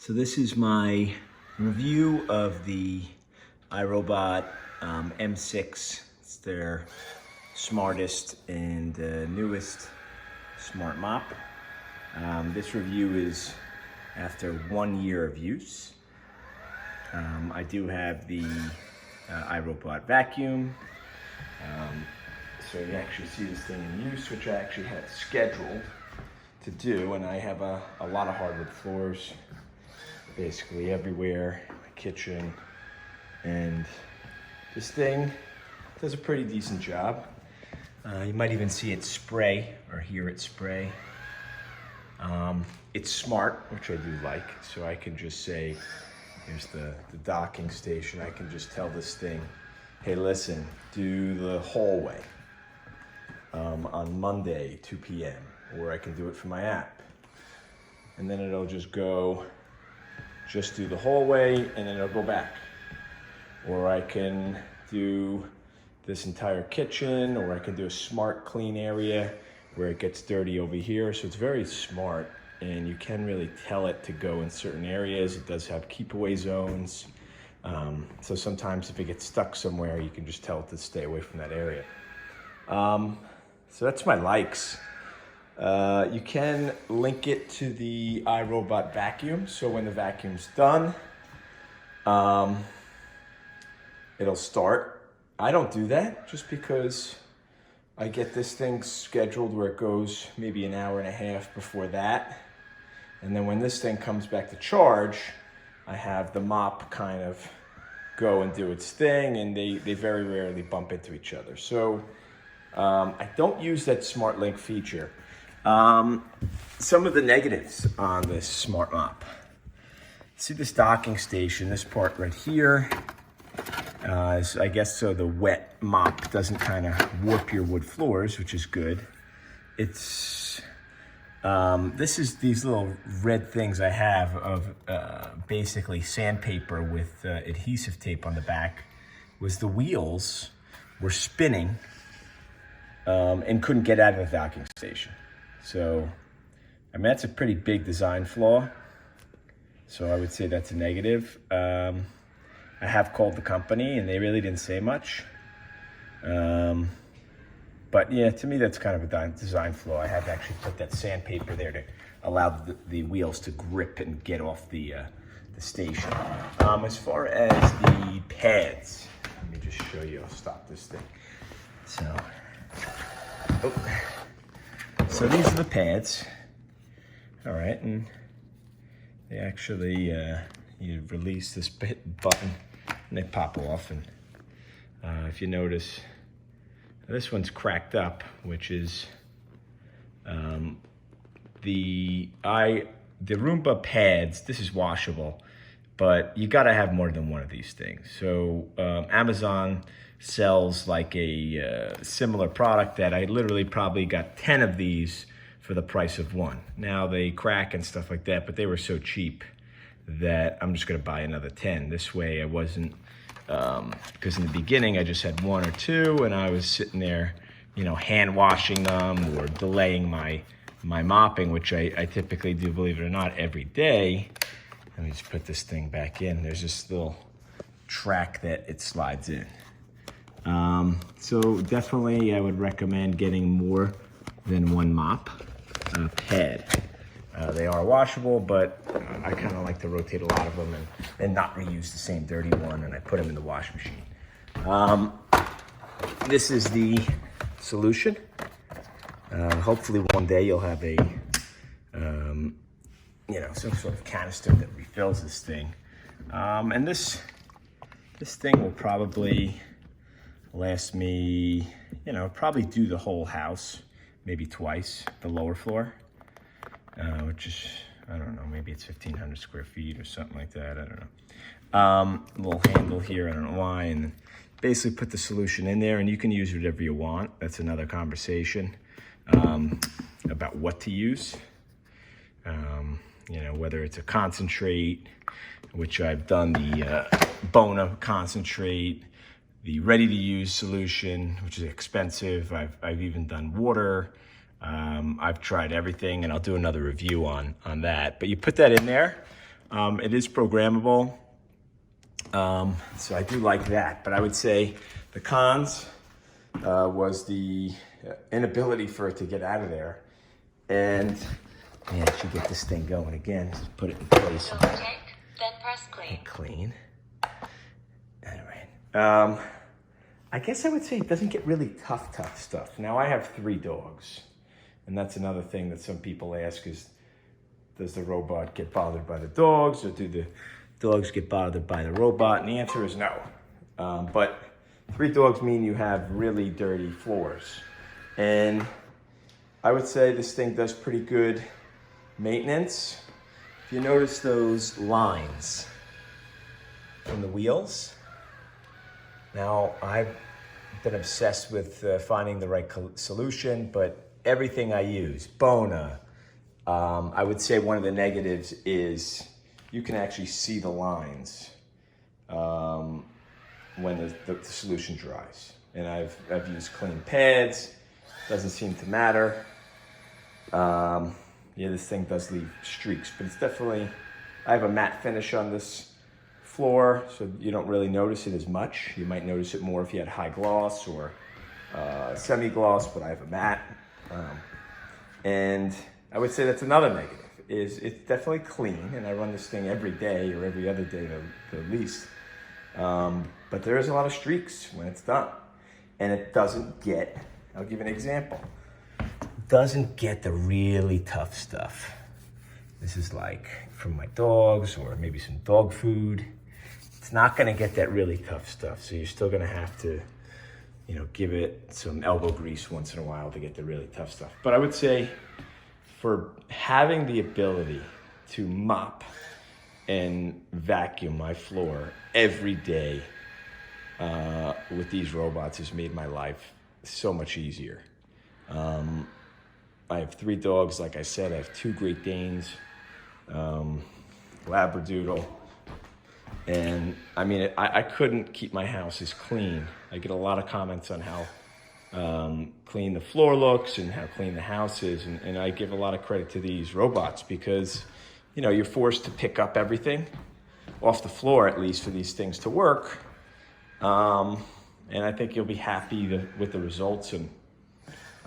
So this is my review of the iRobot M6. It's their smartest and newest smart mop. This review is after 1 year of use. I do have the iRobot vacuum. So you actually see this thing in use, which I actually had scheduled to do, and I have a lot of hardwood floors basically everywhere, my kitchen, and this thing does a pretty decent job. You might even see it spray or hear it spray. It's smart, which I do like, so I can just say, here's the docking station. I can just tell this thing, hey, listen, do the hallway on Monday, 2 p.m., or I can do it from my app. And then it'll just go, just do the hallway, and then it'll go back. Or I can do this entire kitchen, or I can do a smart clean area where it gets dirty over here. So it's very smart, and you can really tell it to go in certain areas. It does have keep away zones. So sometimes if it gets stuck somewhere, you can just tell it to stay away from that area. So that's my likes. You can link it to the iRobot vacuum. So when the vacuum's done, it'll start. I don't do that just because I get this thing scheduled where it goes maybe an hour and a half before that. And then when this thing comes back to charge, I have the mop kind of go and do its thing, and they very rarely bump into each other. So I don't use that smart link feature. Some of the negatives on this smart mop. See this docking station, this part right here, is, I guess, so the wet mop doesn't kind of warp your wood floors, which is good. It's, this is these little red things I have of basically sandpaper with adhesive tape on the back, was the wheels were spinning and couldn't get out of the docking station. So, I mean, that's a pretty big design flaw. So I would say that's a negative. I have called the company and they really didn't say much. But yeah, to me, that's kind of a design flaw. I have actually put that sandpaper there to allow the wheels to grip and get off the station. As far as the pads, let me just show you. I'll stop this thing. So these are the pads. All right, and they actually, you release this button and they pop off. And if you notice, this one's cracked up, which is the Roomba pads. This is washable, but you gotta have more than one of these things. So Amazon sells like a similar product that I literally probably got 10 of these for the price of one. Now they crack and stuff like that, but they were so cheap that I'm just gonna buy another 10. This way I wasn't, because in the beginning I just had one or two and I was sitting there, you know, hand washing them or delaying my mopping, which I typically do, believe it or not, every day. Let me just put this thing back in. There's this little track that it slides in. So definitely I would recommend getting more than one mop pad. They are washable, but I kind of like to rotate a lot of them and not reuse the same dirty one, and I put them in the wash machine. This is the solution. Hopefully one day you'll have a, you know, some sort of canister that refills this thing. And this thing will probably last me, you know, probably do the whole house, maybe twice, the lower floor, which is, I don't know, maybe it's 1,500 square feet or something like that, I don't know. A little handle here, I don't know why, and then basically put the solution in there, and you can use whatever you want. That's another conversation about what to use. You know, whether it's a concentrate, which I've done the Bona concentrate, the ready-to-use solution, which is expensive. I've even done water. I've tried everything, and I'll do another review on that. But you put that in there, It is programmable, so I do like that. But I would say the cons was the inability for it to get out of there. And man, I should get this thing going again. Just put it in place. Okay, then press clean. Clean. All right. I guess I would say it doesn't get really tough stuff. Now I have 3 dogs, and that's another thing that some people ask is, does the robot get bothered by the dogs, or do the dogs get bothered by the robot? And the answer is no. But 3 dogs mean you have really dirty floors. And I would say this thing does pretty good maintenance. If you notice those lines from the wheels, now I've been obsessed with finding the right solution, but everything I use, Bona, I would say one of the negatives is you can actually see the lines when the solution dries. And I've used clean pads, doesn't seem to matter. Yeah, this thing does leave streaks, but it's definitely, I have a matte finish on this floor, so you don't really notice it as much. You might notice it more if you had high gloss or semi-gloss, but I have a matte. And I would say that's another negative, is it's definitely clean, and I run this thing every day or every other day the least. But there is a lot of streaks when it's done. And it doesn't get, I'll give you an example, doesn't get the really tough stuff. This is like from my dogs or maybe some dog food. It's not gonna get that really tough stuff. So you're still gonna have to, you know, give it some elbow grease once in a while to get the really tough stuff. But I would say for having the ability to mop and vacuum my floor every day with these robots has made my life so much easier. I have 3 dogs, like I said. I have 2 Great Danes, Labradoodle, and I mean, I couldn't keep my house as clean. I get a lot of comments on how clean the floor looks and how clean the house is, and I give a lot of credit to these robots because, you know, you're forced to pick up everything off the floor, at least for these things to work, and I think you'll be happy with the results, and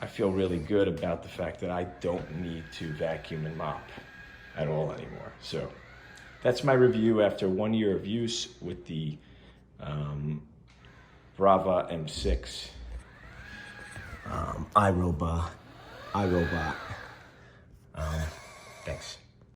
I feel really good about the fact that I don't need to vacuum and mop at all anymore. So that's my review after 1 year of use with the Brava M6 iRobot. Thanks.